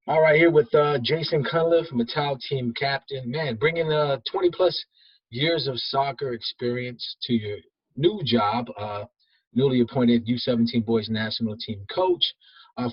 All right, here with Jason Cunliffe, Mattel team captain. Man, bringing 20 plus years of soccer experience to your new job, newly appointed U17 boys national team coach.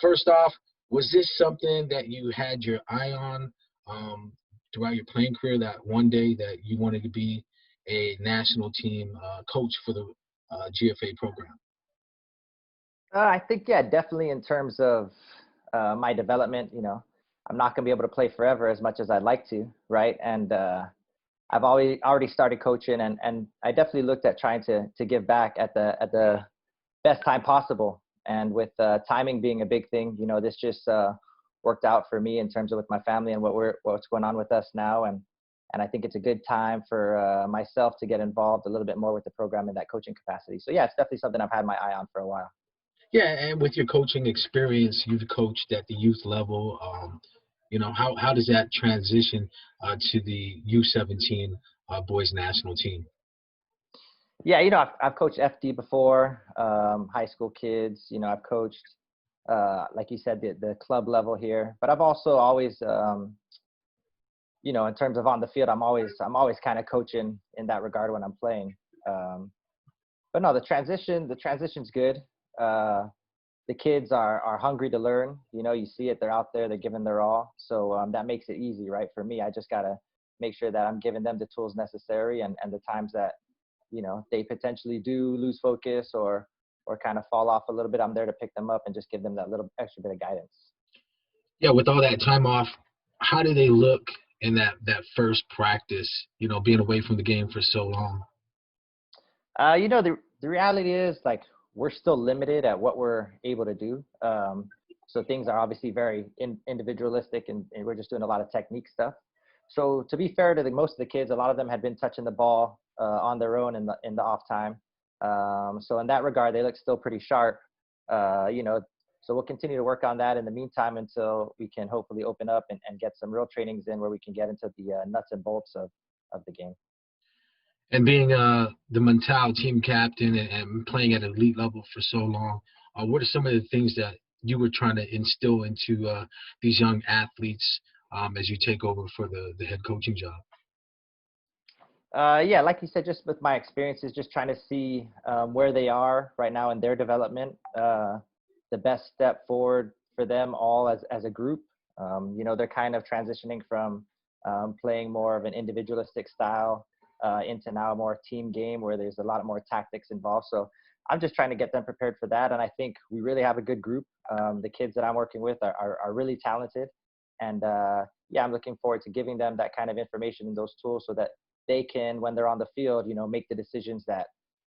First off, was this something that you had your eye on throughout your playing career, that one day that you wanted to be a national team coach for the GFA program? I think, yeah, definitely in terms of my development, I'm not going to be able to play forever as much as I'd like to, right? And I've already started coaching, and I definitely looked at trying to give back at the best time possible. And with timing being a big thing, this just worked out for me in terms of with my family and what's going on with us now. And I think it's a good time for myself to get involved a little bit more with the program in that coaching capacity. So yeah, it's definitely something I've had my eye on for a while. Yeah, and with your coaching experience, you've coached at the youth level. How does that transition to the U17 boys national team? Yeah, I've coached FD before, high school kids. I've coached, like you said, the club level here. But I've also always, in terms of on the field, I'm always kind of coaching in that regard when I'm playing. Um, but no, the transition's good. Uh, the kids are hungry to learn. You see it, they're out there, they're giving their all. So that makes it easy, right? For me, I just gotta make sure that I'm giving them the tools necessary, and the times that they potentially do lose focus or kind of fall off a little bit, I'm there to pick them up and just give them that little extra bit of guidance. Yeah, with all that time off, how do they look in that first practice? Being away from the game for so long. The reality is, like, we're still limited at what we're able to do. So things are obviously very individualistic, and we're just doing a lot of technique stuff. So to be fair to most of the kids, a lot of them had been touching the ball on their own in the off time. So in that regard, they look still pretty sharp. Uh, you know, so we'll continue to work on that in the meantime until we can hopefully open up and get some real trainings in where we can get into the nuts and bolts of the game. And being the Mental team captain and playing at elite level for so long, what are some of the things that you were trying to instill into these young athletes as you take over for the head coaching job? Yeah, like you said, just with my experiences, just trying to see where they are right now in their development, the best step forward for them all as a group. They're kind of transitioning from playing more of an individualistic style into now a more team game where there's a lot more tactics involved. So I'm just trying to get them prepared for that. And I think we really have a good group. The kids that I'm working with are really talented. And yeah, I'm looking forward to giving them that kind of information and those tools so that they can, when they're on the field, make the decisions that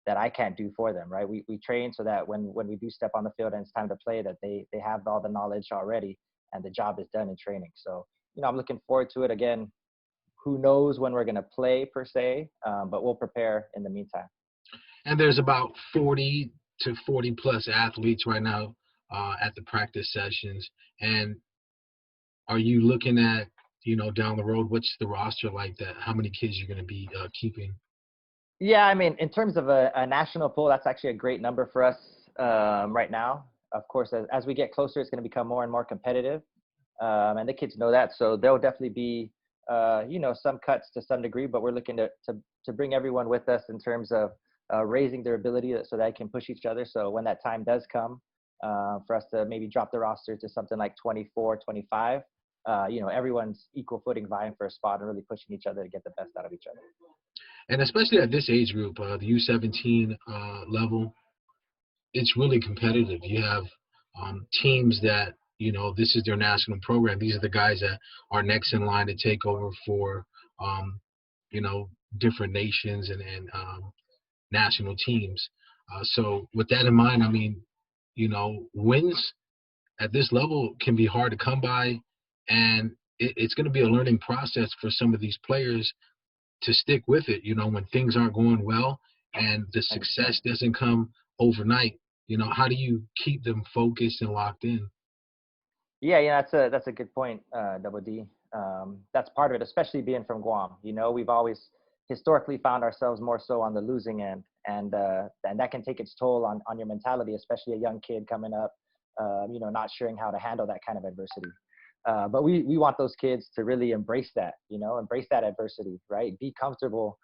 I can't do for them, right? We train so that when we do step on the field and it's time to play, that they have all the knowledge already and the job is done in training. So, I'm looking forward to it. Again, who knows when we're going to play per se, but we'll prepare in the meantime. And there's about 40 to 40 plus athletes right now at the practice sessions. And are you looking at, down the road, what's the roster like that? How many kids you're going to be keeping? Yeah, I mean, in terms of a national pool, that's actually a great number for us right now. Of course, as we get closer, it's going to become more and more competitive, and the kids know that. So there'll definitely be, some cuts to some degree, but we're looking to bring everyone with us in terms of raising their ability so that they can push each other. So when that time does come, for us to maybe drop the roster to something like 24, 25, everyone's equal footing vying for a spot and really pushing each other to get the best out of each other. And especially at this age group, the U17 level, it's really competitive. You have teams that this is their national program. These are the guys that are next in line to take over for um, you know different nations and national teams. So with that in mind, I mean, wins at this level can be hard to come by, and it's going to be a learning process for some of these players to stick with it, when things aren't going well and the 100%. success doesn't come overnight. How do you keep them focused and locked in? Yeah, that's a good point, Double D. That's part of it, especially being from Guam. We've always historically found ourselves more so on the losing end, and that can take its toll on your mentality, especially a young kid coming up, not sure how to handle that kind of adversity. But we want those kids to really embrace that, embrace that adversity, right? Be comfortable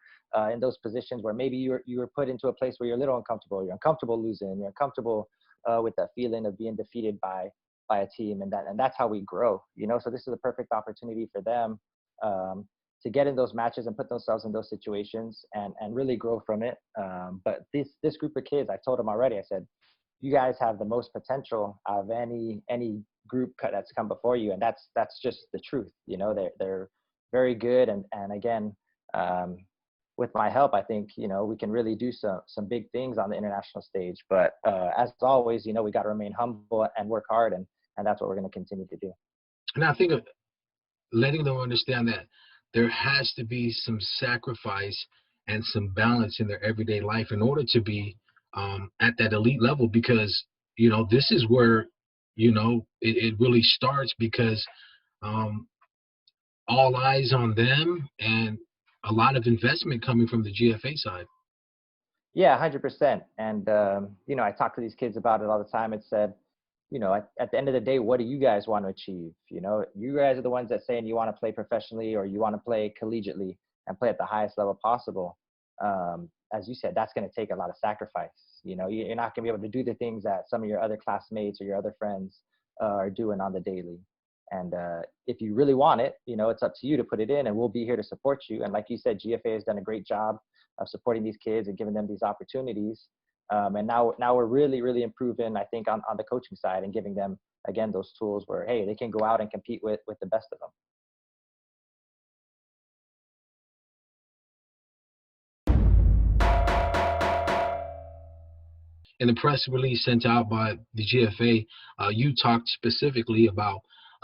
in those positions where maybe you were put into a place where you're a little uncomfortable. You're uncomfortable losing. You're uncomfortable with that feeling of being defeated by a team, and that's how we grow. So this is a perfect opportunity for them to get in those matches and put themselves in those situations and really grow from it. But this group of kids, I told them already. I said, you guys have the most potential of any group that's come before you, and that's just the truth. They're very good, and again, with my help, I think we can really do some big things on the international stage. But as always, we got to remain humble and work hard, and that's what we're going to continue to do. And I think of letting them understand that there has to be some sacrifice and some balance in their everyday life in order to be at that elite level, because this is where it really starts, because um, all eyes on them and a lot of investment coming from the GFA side. Yeah, 100%. And I talk to these kids about it all the time. It said, at the end of the day, what do you guys want to achieve? You guys are the ones that saying you want to play professionally or you want to play collegiately and play at the highest level possible. As you said, that's going to take a lot of sacrifice. You're not going to be able to do the things that some of your other classmates or your other friends are doing on the daily. And if you really want it, it's up to you to put it in, and we'll be here to support you. And like you said, GFA has done a great job of supporting these kids and giving them these opportunities. And now we're really, really improving, I think, on the coaching side and giving them, again, those tools where, hey, they can go out and compete with the best of them. In the press release sent out by the GFA, you talked specifically about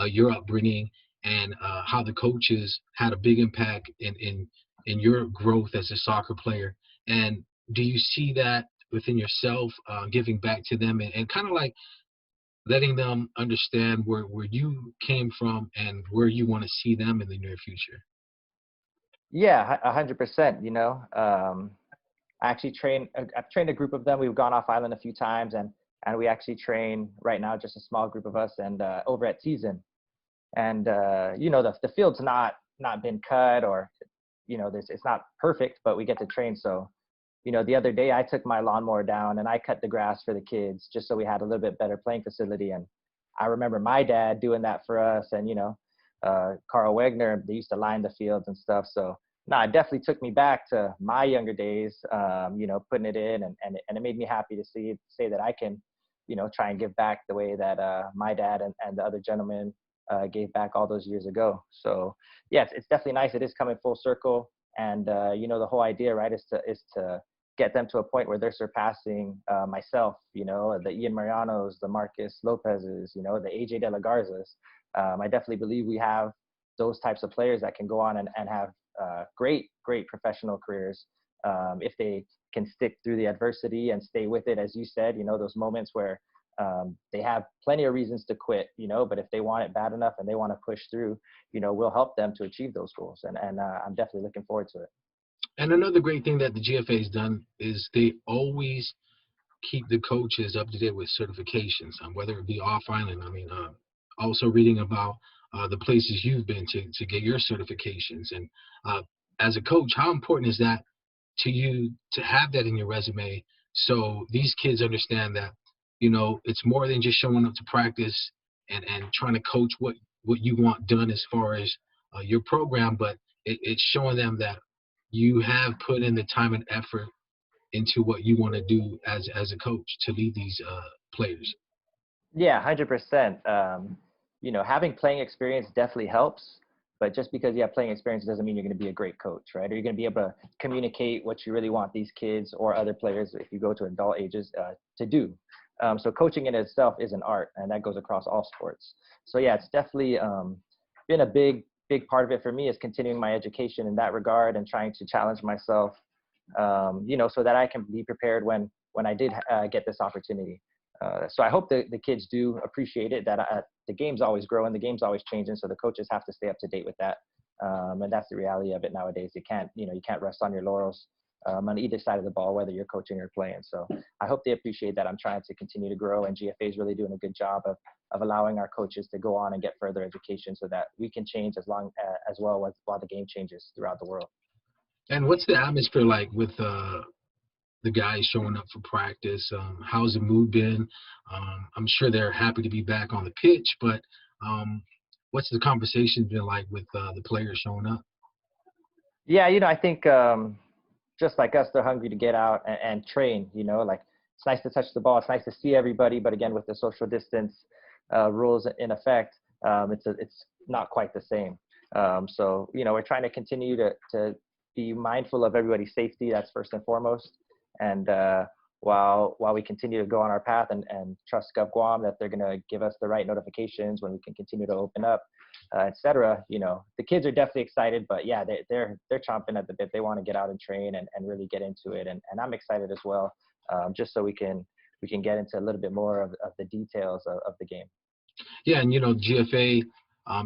your upbringing and how the coaches had a big impact in your growth as a soccer player. And do you see that within yourself, giving back to them and kind of like letting them understand where you came from and where you want to see them in the near future? Yeah, 100%. I actually I've trained a group of them. We've gone off island a few times, and we actually train right now, just a small group of us, and over at Season. And the field's not been cut, or it's not perfect, but we get to train. So the other day I took my lawnmower down and I cut the grass for the kids just so we had a little bit better playing facility. And I remember my dad doing that for us, and Carl Wegner, they used to line the fields and stuff. So no, it definitely took me back to my younger days, putting it in, and it made me happy to say that I can, try and give back the way that my dad and the other gentleman gave back all those years ago. So yeah, it's definitely nice. It is coming full circle, and the whole idea, right, is to get them to a point where they're surpassing myself. The Ian Marianos, the Marcus Lopez's, the AJ De La Garzas. I definitely believe we have those types of players that can go on and have great professional careers if they can stick through the adversity and stay with it. As you said, those moments where they have plenty of reasons to quit, but if they want it bad enough and they want to push through, we'll help them to achieve those goals. And I'm definitely looking forward to it. And another great thing that the GFA has done is they always keep the coaches up to date with certifications, whether it be off island. I mean, also reading about the places you've been to get your certifications. And as a coach, how important is that to you to have that in your resume, so these kids understand that it's more than just showing up to practice and trying to coach what you want done as far as your program, but it's showing them that you have put in the time and effort into what you want to do as a coach to lead these players. Yeah, 100%. Having playing experience definitely helps, but just because you have playing experience doesn't mean you're going to be a great coach, right? Or you're going to be able to communicate what you really want these kids or other players, if you go to adult ages, to do. So coaching in itself is an art, and that goes across all sports. So yeah, it's definitely been a big part of it for me, is continuing my education in that regard and trying to challenge myself, so that I can be prepared when I did get this opportunity. So I hope the kids do appreciate it, that the game's always growing, the game's always changing, so the coaches have to stay up to date with that. And that's the reality of it nowadays. You can't rest on your laurels. on either side of the ball, whether you're coaching or playing. So I hope they appreciate that I'm trying to continue to grow, and GFA is really doing a good job of allowing our coaches to go on and get further education so that we can change as well as while the game changes throughout the world. And what's the atmosphere like with the guys showing up for practice? How's the mood been? I'm sure they're happy to be back on the pitch, but what's the conversation been like with the players showing up? Yeah, I think just like us, they're hungry to get out and train. Like it's nice to touch the ball, it's nice to see everybody, but again, with the social distance rules in effect, it's not quite the same. So we're trying to continue to be mindful of everybody's safety. That's first and foremost. And while we continue to go on our path and trust Gov Guam that they're going to give us the right notifications when we can continue to open up, et cetera, the kids are definitely excited, but yeah, they're chomping at the bit. They want to get out and train and really get into it. And I'm excited as well, just so we can get into a little bit more of the details of the game. Yeah, and GFA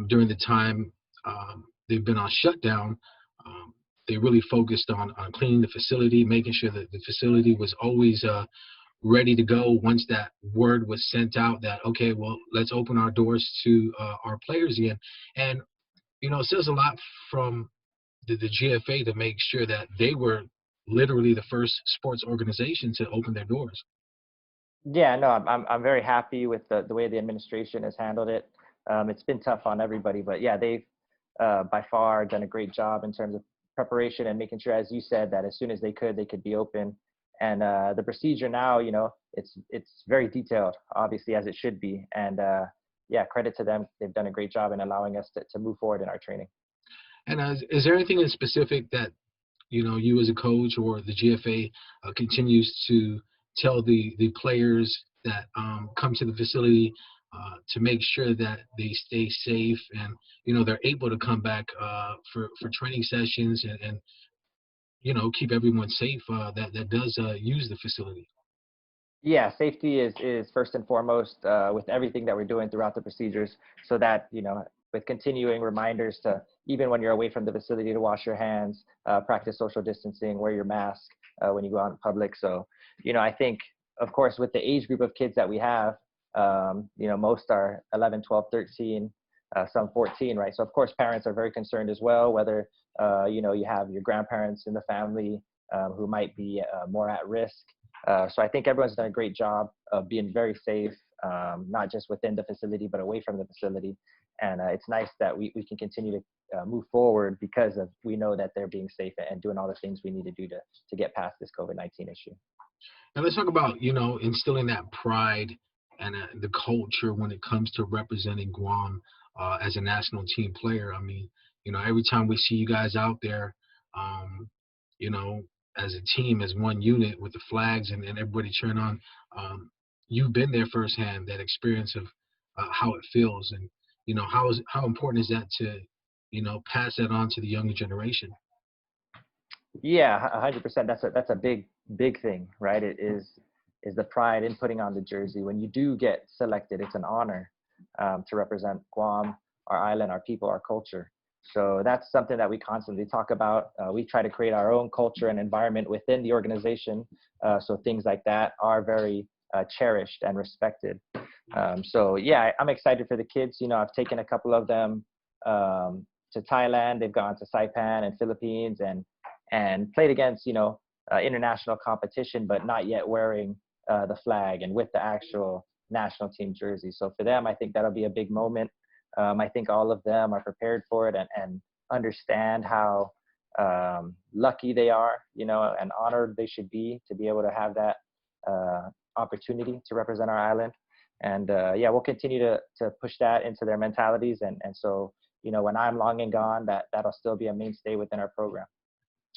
during the time they've been on shutdown, they really focused on cleaning the facility, making sure that the facility was always ready to go once that word was sent out that, okay, well, let's open our doors to our players again. And, it says a lot from the GFA to make sure that they were literally the first sports organization to open their doors. Yeah, no, I'm very happy with the way the administration has handled it. It's been tough on everybody, but yeah, they've by far done a great job in terms of preparation and making sure, as you said, that as soon as they could be open. And the procedure now, it's very detailed, obviously, as it should be. And yeah, credit to them. They've done a great job in allowing us to move forward in our training. And is there anything in specific that you as a coach or the GFA continues to tell the players that come to the facility to make sure that they stay safe and they're able to come back for training sessions and keep everyone safe that does use the facility? Yeah, safety is first and foremost with everything that we're doing throughout the procedures, so that with continuing reminders to, even when you're away from the facility, to wash your hands, practice social distancing, wear your mask when you go out in public. So I think, of course, with the age group of kids that we have, most are 11, 12, 13, some 14, right? So of course parents are very concerned as well, whether you have your grandparents in the family who might be more at risk. So I think everyone's done a great job of being very safe, not just within the facility, but away from the facility. And it's nice that we can continue to move forward because we know that they're being safe and doing all the things we need to do to get past this COVID-19 issue. And let's talk about instilling that pride and the culture when it comes to representing Guam as a national team player. I mean, every time we see you guys out there, um, you know, as a team, as one unit with the flags and everybody cheering on, you've been there firsthand, that experience of how it feels. And, how important is that to, pass that on to the younger generation? Yeah, 100%. That's a big thing, right? It is the pride in putting on the jersey. When you do get selected, it's an honor to represent Guam, our island, our people, our culture. So that's something that we constantly talk about. We try to create our own culture and environment within the organization, so things like that are very cherished and respected. So yeah, I'm excited for the kids. I've taken a couple of them to Thailand. They've gone to Saipan and Philippines and played against international competition, but not yet wearing the flag and with the actual national team jersey. So for them, I think that'll be a big moment. I think all of them are prepared for it and understand how lucky they are, and honored they should be to be able to have that opportunity to represent our island. And yeah, we'll continue to push that into their mentalities. And so, when I'm long and gone, that'll still be a mainstay within our program.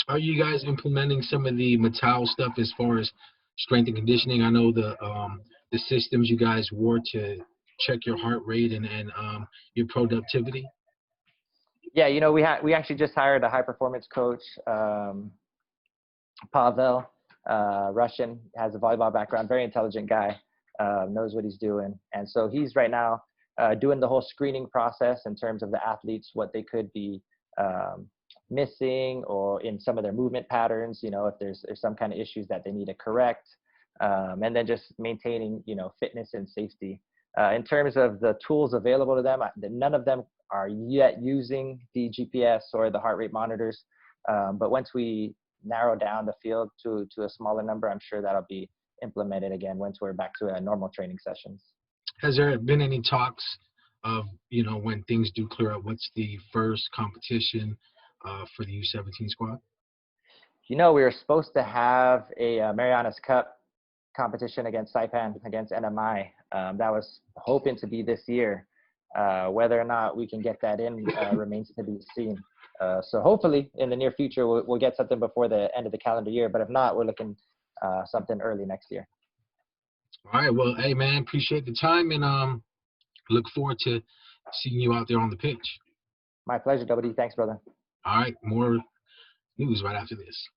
Are you guys implementing some of the Mattel stuff as far as strength and conditioning? I know the systems you guys wore to check your heart rate and your productivity. Yeah, we actually just hired a high performance coach, Pavel, Russian, has a volleyball background, very intelligent guy, knows what he's doing. And so he's right now doing the whole screening process in terms of the athletes, what they could be missing or in some of their movement patterns, if there's some kind of issues that they need to correct, and then just maintaining, fitness and safety. In terms of the tools available to them, none of them are yet using the GPS or the heart rate monitors. But once we narrow down the field to a smaller number, I'm sure that'll be implemented again once we're back to normal training sessions. Has there been any talks of, when things do clear up, what's the first competition for the U17 squad? We were supposed to have a Marianas Cup competition against Saipan, against NMI. That was hoping to be this year. Whether or not we can get that in remains to be seen. So hopefully in the near future, we'll get something before the end of the calendar year. But if not, we're looking something early next year. All right. Well, hey, man, appreciate the time, and look forward to seeing you out there on the pitch. My pleasure, WD. Thanks, brother. All right. More news right after this.